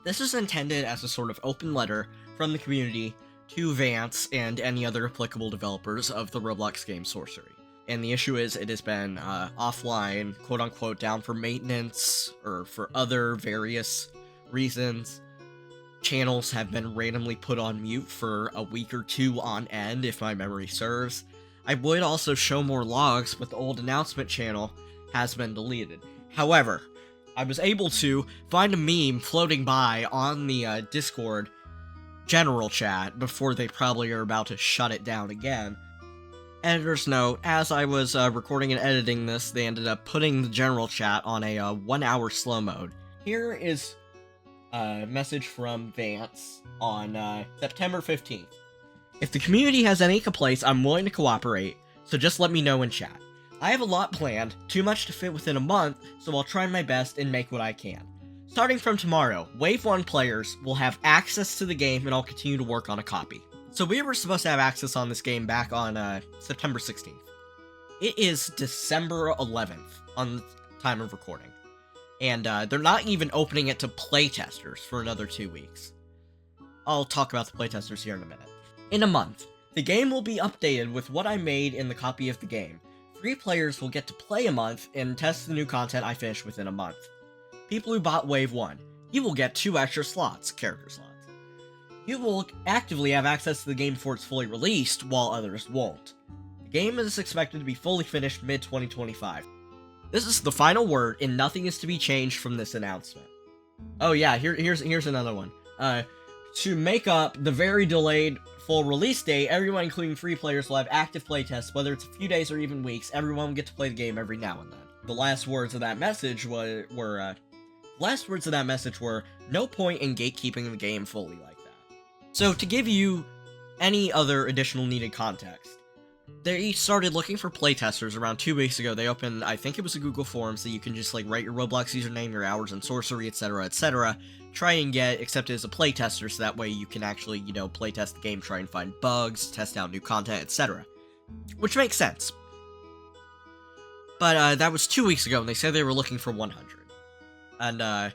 This is intended as a sort of open letter from the community to Vance and any other applicable developers of the Roblox game Sorcery. And the issue is, it has been offline, quote-unquote, down for maintenance, or for other various reasons. Channels have been randomly put on mute for a week or two on end, if my memory serves. I would also show more logs, but the old announcement channel has been deleted. However, I was able to find a meme floating by on the Discord general chat before they probably are about to shut it down again. Editor's note, as I was recording and editing this, they ended up putting the general chat on a 1 hour slow mode. Here is a message from Vance on September 15th. If the community has any complaints, I'm willing to cooperate, so just let me know in chat. I have a lot planned, too much to fit within a month, so I'll try my best and make what I can. Starting from tomorrow, Wave 1 players will have access to the game, and I'll continue to work on a copy. So we were supposed to have access on this game back on September 16th. It is December 11th on the time of recording. And they're not even opening it to playtesters for another 2 weeks. I'll talk about the playtesters here in a minute. In a month, the game will be updated with what I made in the copy of the game. 3 players will get to play a month and test the new content I finish within a month. People who bought Wave 1, you will get 2 extra slots, character slots. You will actively have access to the game before it's fully released, while others won't. The game is expected to be fully finished mid-2025. This is the final word, and nothing is to be changed from this announcement. Oh yeah, here's another one. To make up the very delayed full release date, everyone, including 3 players, will have active playtests, whether it's a few days or even weeks. Everyone will get to play the game every now and then. The last words of that message were no point in gatekeeping the game fully like that. So to give you any other additional needed context, they started looking for playtesters around 2 weeks ago. They opened, I think it was a Google Forms, that you can just write your Roblox username, your hours in Sorcery, etc., etc., try and get accepted as a playtester, so that way you can actually, playtest the game, try and find bugs, test out new content, etc. Which makes sense. But that was 2 weeks ago, and they said they were looking for 100. And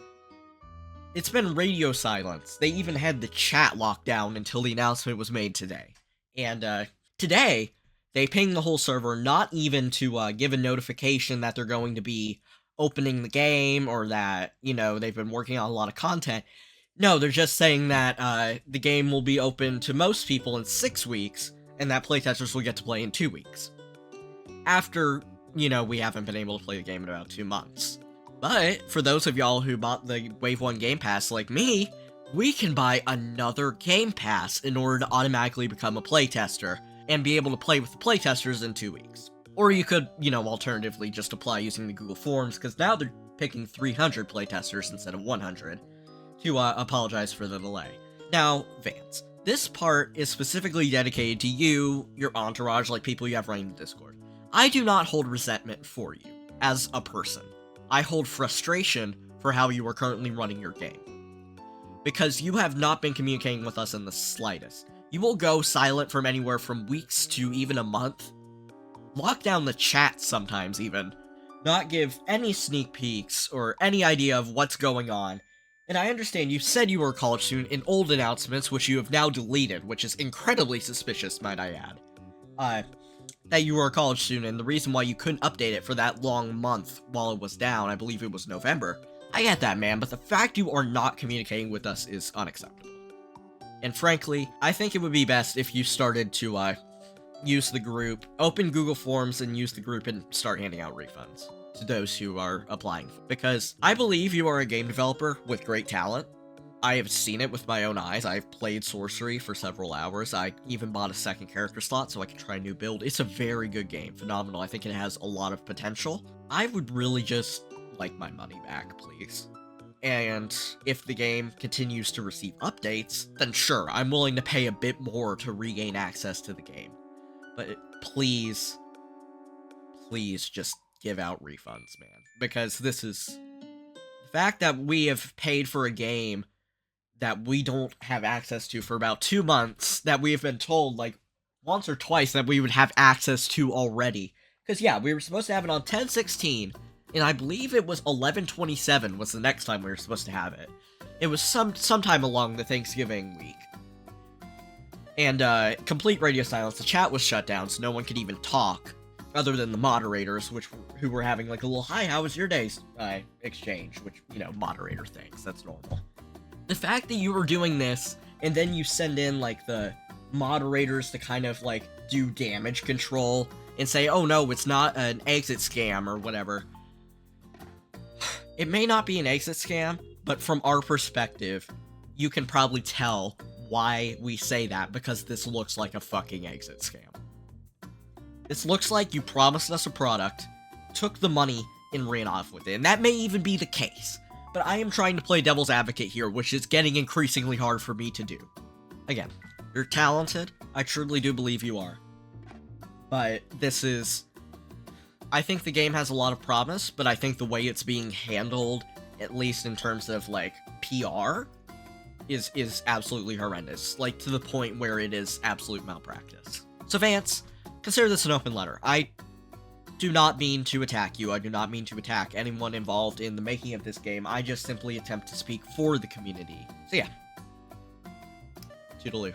it's been radio silence. They even had the chat locked down until the announcement was made today. And today, they pinged the whole server, not even to give a notification that they're going to be opening the game, or that, they've been working on a lot of content. No, they're just saying that the game will be open to most people in 6 weeks, and that playtesters will get to play in 2 weeks. After, we haven't been able to play the game in about 2 months. But, for those of y'all who bought the Wave 1 Game Pass like me, we can buy another Game Pass in order to automatically become a playtester, and be able to play with the playtesters in 2 weeks. Or you could, alternatively just apply using the Google Forms, because now they're picking 300 playtesters instead of 100, to apologize for the delay. Now, Vance, this part is specifically dedicated to you, your entourage, like people you have running the Discord. I do not hold resentment for you, as a person. I hold frustration for how you are currently running your game. Because you have not been communicating with us in the slightest. You will go silent from anywhere from weeks to even a month. Lock down the chat sometimes even. Not give any sneak peeks or any idea of what's going on. And I understand you said you were a college student in old announcements, which you have now deleted, which is incredibly suspicious, might I add. That you were a college student, and the reason why you couldn't update it for that long month while it was down, I believe it was November. I get that, man, but the fact you are not communicating with us is unacceptable. And frankly, I think it would be best if you started to, use the group, open Google Forms and use the group and start handing out refunds to those who are applying. Because I believe you are a game developer with great talent. I have seen it with my own eyes. I've played Sorcery for several hours. I even bought a second character slot so I can try a new build. It's a very good game. Phenomenal. I think it has a lot of potential. I would really just like my money back, please. And if the game continues to receive updates, then sure, I'm willing to pay a bit more to regain access to the game. But please just give out refunds, man. Because this is... The fact that we have paid for a game that we don't have access to for about 2 months, that we have been told, once or twice that we would have access to already. Because, yeah, we were supposed to have it on 10/16, and I believe it was 11/27 was the next time we were supposed to have it. It was sometime along the Thanksgiving week. And complete radio silence. The chat was shut down, so no one could even talk, other than the moderators, who were having like a little "Hi, how was your day?" Exchange, which, you know, moderator things. That's normal. The fact that you were doing this, and then you send in like the moderators to kind of like do damage control and say, "Oh no, it's not an exit scam," or whatever. It may not be an exit scam, but from our perspective, you can probably tell why we say that, because this looks like a fucking exit scam. This looks like you promised us a product, took the money, and ran off with it. And that may even be the case. But I am trying to play devil's advocate here, which is getting increasingly hard for me to do. Again, you're talented. I truly do believe you are. But this is... I think the game has a lot of promise, but I think the way it's being handled, at least in terms of, like, PR, is absolutely horrendous. Like, to the point where it is absolute malpractice. So, Vance, consider this an open letter. I do not mean to attack you. I do not mean to attack anyone involved in the making of this game. I just simply attempt to speak for the community. So, yeah. Toodaloo.